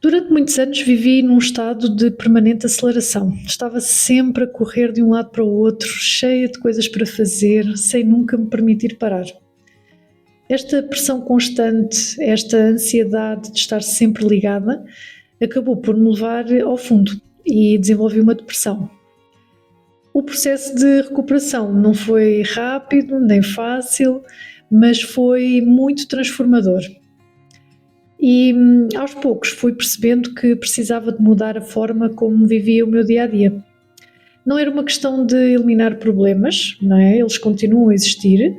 Durante muitos anos vivi num estado de permanente aceleração. Estava sempre a correr de um lado para o outro, cheia de coisas para fazer, sem nunca me permitir parar. Esta pressão constante, esta ansiedade de estar sempre ligada, acabou por me levar ao fundo e desenvolvi uma depressão. O processo de recuperação não foi rápido nem fácil, mas foi muito transformador. E aos poucos fui percebendo que precisava de mudar a forma como vivia o meu dia a dia. Não era uma questão de eliminar problemas, não é? Eles continuam a existir,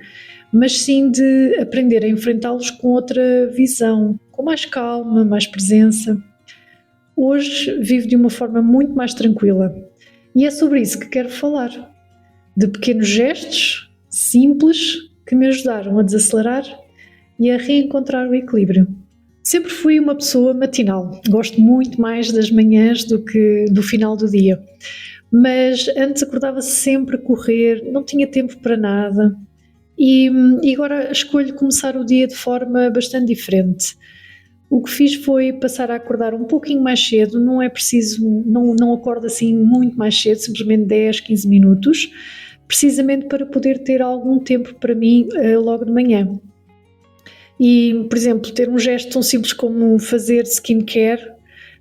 mas sim de aprender a enfrentá-los com outra visão, com mais calma, mais presença. Hoje vivo de uma forma muito mais tranquila e é sobre isso que quero falar. De pequenos gestos simples que me ajudaram a desacelerar e a reencontrar o equilíbrio. Sempre fui uma pessoa matinal, gosto muito mais das manhãs do que do final do dia. Mas antes acordava sempre a correr, não tinha tempo para nada e agora escolho começar o dia de forma bastante diferente. O que fiz foi passar a acordar um pouquinho mais cedo, não é preciso, não acordo assim muito mais cedo, simplesmente 10, 15 minutos, precisamente para poder ter algum tempo para mim logo de manhã. E, por exemplo, ter um gesto tão simples como fazer skincare,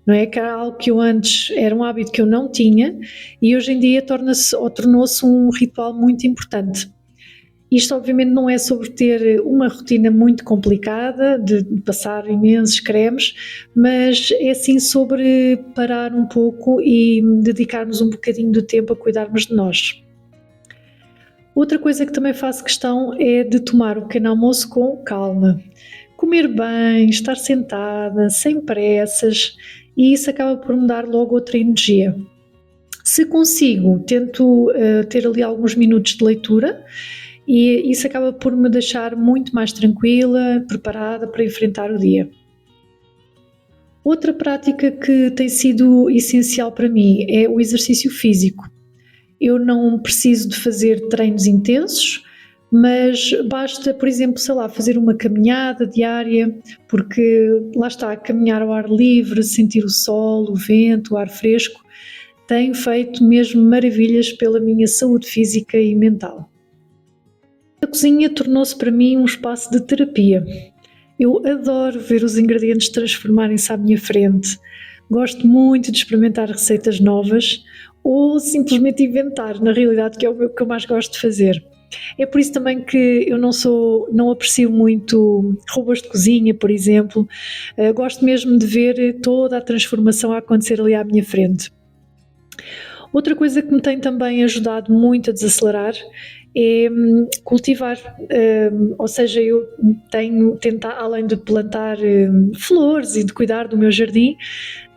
não é? Que era algo que eu antes era um hábito que eu não tinha e hoje em dia tornou-se um ritual muito importante. Isto obviamente não é sobre ter uma rotina muito complicada, de passar imensos cremes, mas é sim sobre parar um pouco e dedicarmos um bocadinho de tempo a cuidarmos de nós. Outra coisa que também faço questão é de tomar o pequeno almoço com calma. Comer bem, estar sentada, sem pressas, e isso acaba por me dar logo outra energia. Se consigo, tento ter ali alguns minutos de leitura e isso acaba por me deixar muito mais tranquila, preparada para enfrentar o dia. Outra prática que tem sido essencial para mim é o exercício físico. Eu não preciso de fazer treinos intensos, mas basta, por exemplo, sei lá, fazer uma caminhada diária, porque lá está, caminhar ao ar livre, sentir o sol, o vento, o ar fresco, tem feito mesmo maravilhas pela minha saúde física e mental. A cozinha tornou-se para mim um espaço de terapia. Eu adoro ver os ingredientes transformarem-se à minha frente. Gosto muito de experimentar receitas novas ou simplesmente inventar, na realidade, que é o que eu mais gosto de fazer. É por isso também que eu não aprecio muito robôs de cozinha, por exemplo. Gosto mesmo de ver toda a transformação a acontecer ali à minha frente. Outra coisa que me tem também ajudado muito a desacelerar é cultivar, ou seja, eu tenho tentado, além de plantar flores e de cuidar do meu jardim,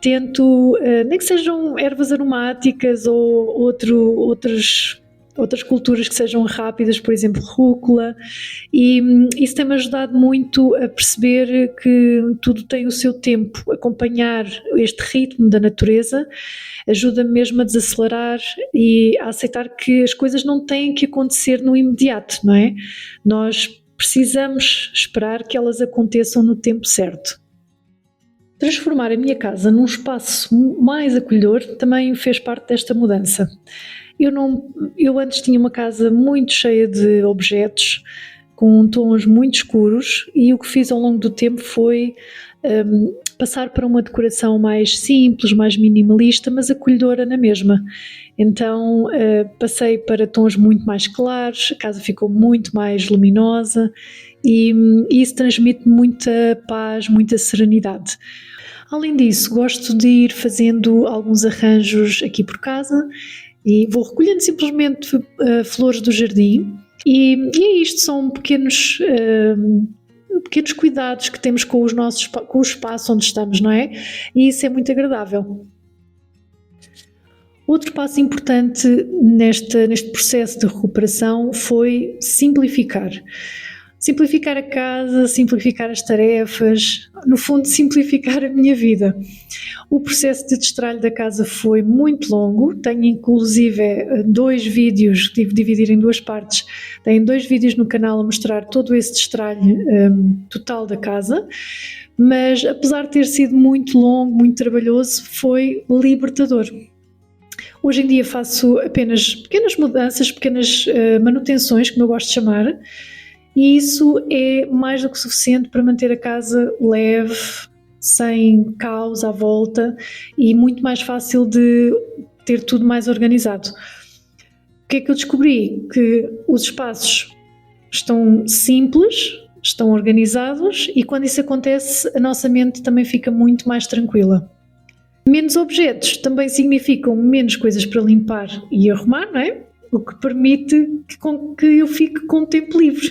tento, nem que sejam ervas aromáticas ou outras culturas que sejam rápidas, por exemplo, rúcula, e isso tem-me ajudado muito a perceber que tudo tem o seu tempo. Acompanhar este ritmo da natureza ajuda-me mesmo a desacelerar e a aceitar que as coisas não têm que acontecer no imediato, não é? Nós precisamos esperar que elas aconteçam no tempo certo. Transformar a minha casa num espaço mais acolhedor também fez parte desta mudança. Eu antes tinha uma casa muito cheia de objetos, com tons muito escuros, e o que fiz ao longo do tempo foi passar para uma decoração mais simples, mais minimalista, mas acolhedora na mesma. Então passei para tons muito mais claros, a casa ficou muito mais luminosa e isso transmite muita paz, muita serenidade. Além disso, gosto de ir fazendo alguns arranjos aqui por casa e vou recolhendo simplesmente flores do jardim e é isto, são pequenos cuidados que temos com o espaço onde estamos, não é? E isso é muito agradável. Outro passo importante neste processo de recuperação foi simplificar. Simplificar a casa, simplificar as tarefas, no fundo simplificar a minha vida. O processo de destralho da casa foi muito longo, tenho inclusive 2 vídeos, tive de dividir em 2 partes, tenho 2 vídeos no canal a mostrar todo esse destralho total da casa, mas apesar de ter sido muito longo, muito trabalhoso, foi libertador. Hoje em dia faço apenas pequenas mudanças, pequenas manutenções, como eu gosto de chamar, e isso é mais do que suficiente para manter a casa leve, sem caos à volta e muito mais fácil de ter tudo mais organizado. O que é que eu descobri? Que os espaços estão simples, estão organizados e quando isso acontece a nossa mente também fica muito mais tranquila. Menos objetos também significam menos coisas para limpar e arrumar, não é? O que permite que eu fique com tempo livre.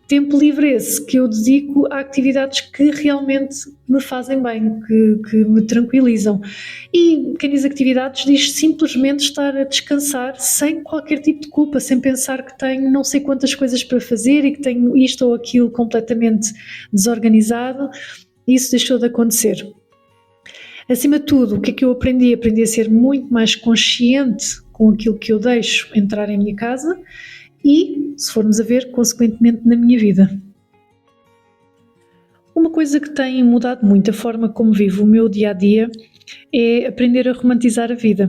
Tempo livre esse que eu dedico a atividades que realmente me fazem bem, que me tranquilizam. E quem diz atividades diz simplesmente estar a descansar sem qualquer tipo de culpa, sem pensar que tenho não sei quantas coisas para fazer e que tenho isto ou aquilo completamente desorganizado. Isso deixou de acontecer. Acima de tudo, o que é que eu aprendi? Aprendi a ser muito mais consciente com aquilo que eu deixo entrar em minha casa e, se formos a ver, consequentemente na minha vida. Uma coisa que tem mudado muito a forma como vivo o meu dia-a-dia é aprender a romantizar a vida.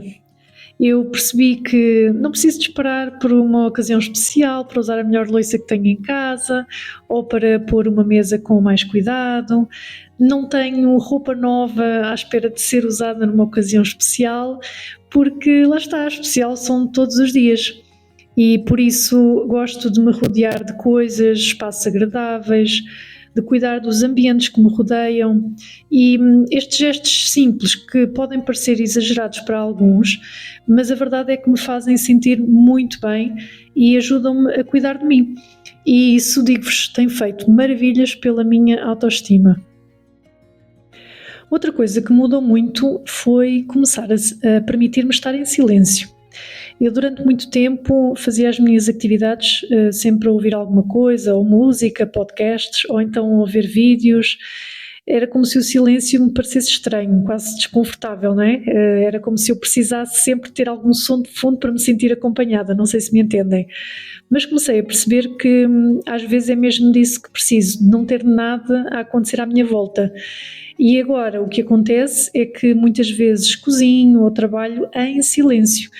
Eu percebi que não preciso de esperar por uma ocasião especial para usar a melhor louça que tenho em casa ou para pôr uma mesa com mais cuidado. Não tenho roupa nova à espera de ser usada numa ocasião especial, porque lá está, especial são todos os dias. E por isso gosto de me rodear de coisas, espaços agradáveis, de cuidar dos ambientes que me rodeiam e estes gestos simples que podem parecer exagerados para alguns, mas a verdade é que me fazem sentir muito bem e ajudam-me a cuidar de mim. E isso, digo-vos, tem feito maravilhas pela minha autoestima. Outra coisa que mudou muito foi começar a permitir-me estar em silêncio. Eu durante muito tempo fazia as minhas atividades sempre a ouvir alguma coisa, ou música, podcasts, ou então a ver vídeos. Era como se o silêncio me parecesse estranho, quase desconfortável, não é? Era como se eu precisasse sempre ter algum som de fundo para me sentir acompanhada, não sei se me entendem. Mas comecei a perceber que às vezes é mesmo disso que preciso, não ter nada a acontecer à minha volta. E agora o que acontece é que muitas vezes cozinho ou trabalho em silêncio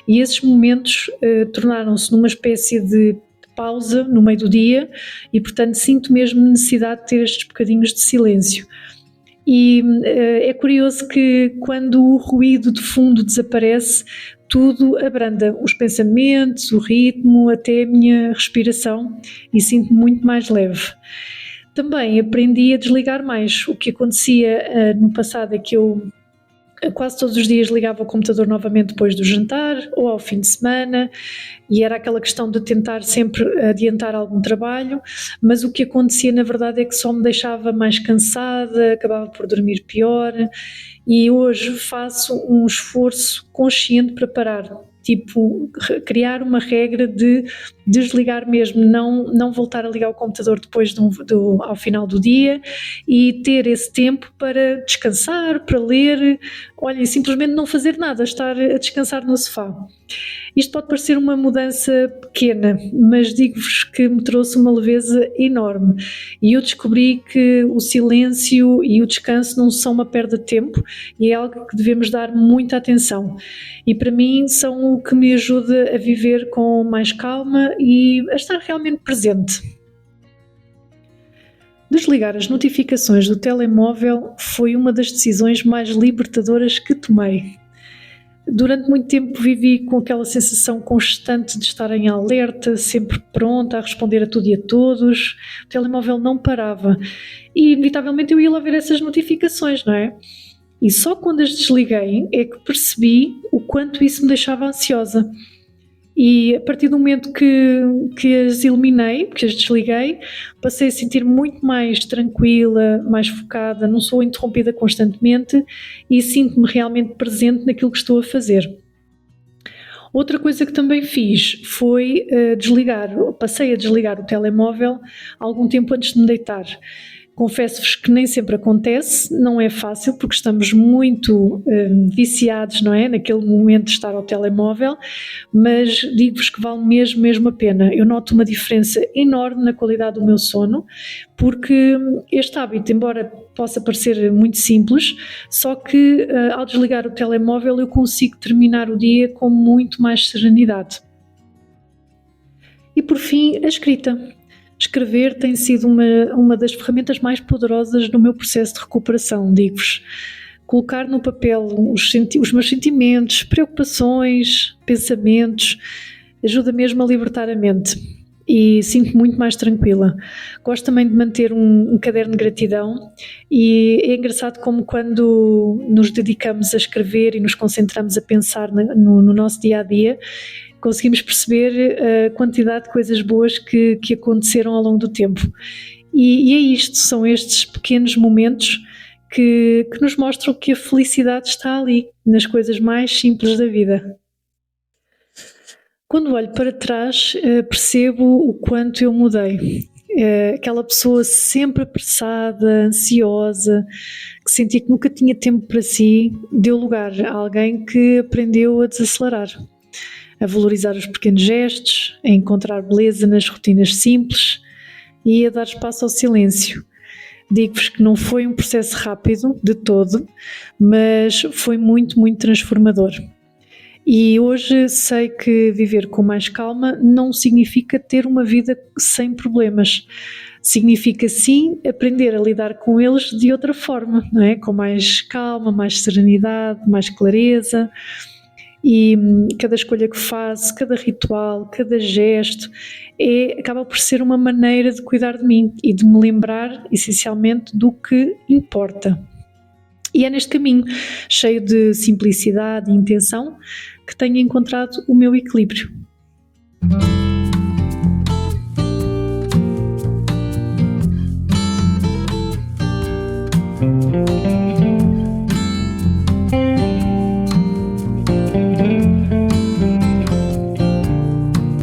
e esses momentos tornaram-se numa espécie de pausa no meio do dia e portanto sinto mesmo necessidade de ter estes bocadinhos de silêncio. E é curioso que quando o ruído de fundo desaparece, tudo abranda, os pensamentos, o ritmo, até a minha respiração e sinto-me muito mais leve. Também aprendi a desligar mais. O que acontecia no passado é que eu quase todos os dias ligava o computador novamente depois do jantar ou ao fim de semana e era aquela questão de tentar sempre adiantar algum trabalho, mas o que acontecia na verdade é que só me deixava mais cansada, acabava por dormir pior e hoje faço um esforço consciente para parar. Tipo, criar uma regra de desligar mesmo, não voltar a ligar o computador depois ao final do dia e ter esse tempo para descansar, para ler, olha, e simplesmente não fazer nada, estar a descansar no sofá. Isto pode parecer uma mudança pequena, mas digo-vos que me trouxe uma leveza enorme e eu descobri que o silêncio e o descanso não são uma perda de tempo e é algo que devemos dar muita atenção e para mim são o que me ajuda a viver com mais calma e a estar realmente presente. Desligar as notificações do telemóvel foi uma das decisões mais libertadoras que tomei. Durante muito tempo vivi com aquela sensação constante de estar em alerta, sempre pronta a responder a tudo e a todos. O telemóvel não parava e inevitavelmente eu ia lá ver essas notificações, não é? E só quando as desliguei é que percebi o quanto isso me deixava ansiosa. E a partir do momento que as eliminei, que as desliguei, passei a sentir muito mais tranquila, mais focada, não sou interrompida constantemente e sinto-me realmente presente naquilo que estou a fazer. Outra coisa que também fiz foi passei a desligar o telemóvel algum tempo antes de me deitar. Confesso-vos que nem sempre acontece, não é fácil porque estamos muito viciados, não é? Naquele momento de estar ao telemóvel, mas digo-vos que vale mesmo a pena. Eu noto uma diferença enorme na qualidade do meu sono, porque este hábito, embora possa parecer muito simples, só que ao desligar o telemóvel eu consigo terminar o dia com muito mais serenidade. E por fim, a escrita. Escrever tem sido uma das ferramentas mais poderosas no meu processo de recuperação, digo-vos. Colocar no papel os meus sentimentos, preocupações, pensamentos, ajuda mesmo a libertar a mente e sinto-me muito mais tranquila. Gosto também de manter um caderno de gratidão e é engraçado como quando nos dedicamos a escrever e nos concentramos a pensar no nosso dia-a-dia, conseguimos perceber a quantidade de coisas boas que aconteceram ao longo do tempo. E é isto, são estes pequenos momentos que nos mostram que a felicidade está ali, nas coisas mais simples da vida. Quando olho para trás, percebo o quanto eu mudei. Aquela pessoa sempre apressada, ansiosa, que sentia que nunca tinha tempo para si, deu lugar a alguém que aprendeu a desacelerar, a valorizar os pequenos gestos, a encontrar beleza nas rotinas simples e a dar espaço ao silêncio. Digo-vos que não foi um processo rápido de todo, mas foi muito transformador. E hoje sei que viver com mais calma não significa ter uma vida sem problemas. Significa sim aprender a lidar com eles de outra forma, não é? Com mais calma, mais serenidade, mais clareza. E cada escolha que faço, cada ritual, cada gesto acaba por ser uma maneira de cuidar de mim e de me lembrar essencialmente do que importa. E é neste caminho, cheio de simplicidade e intenção, que tenho encontrado o meu equilíbrio.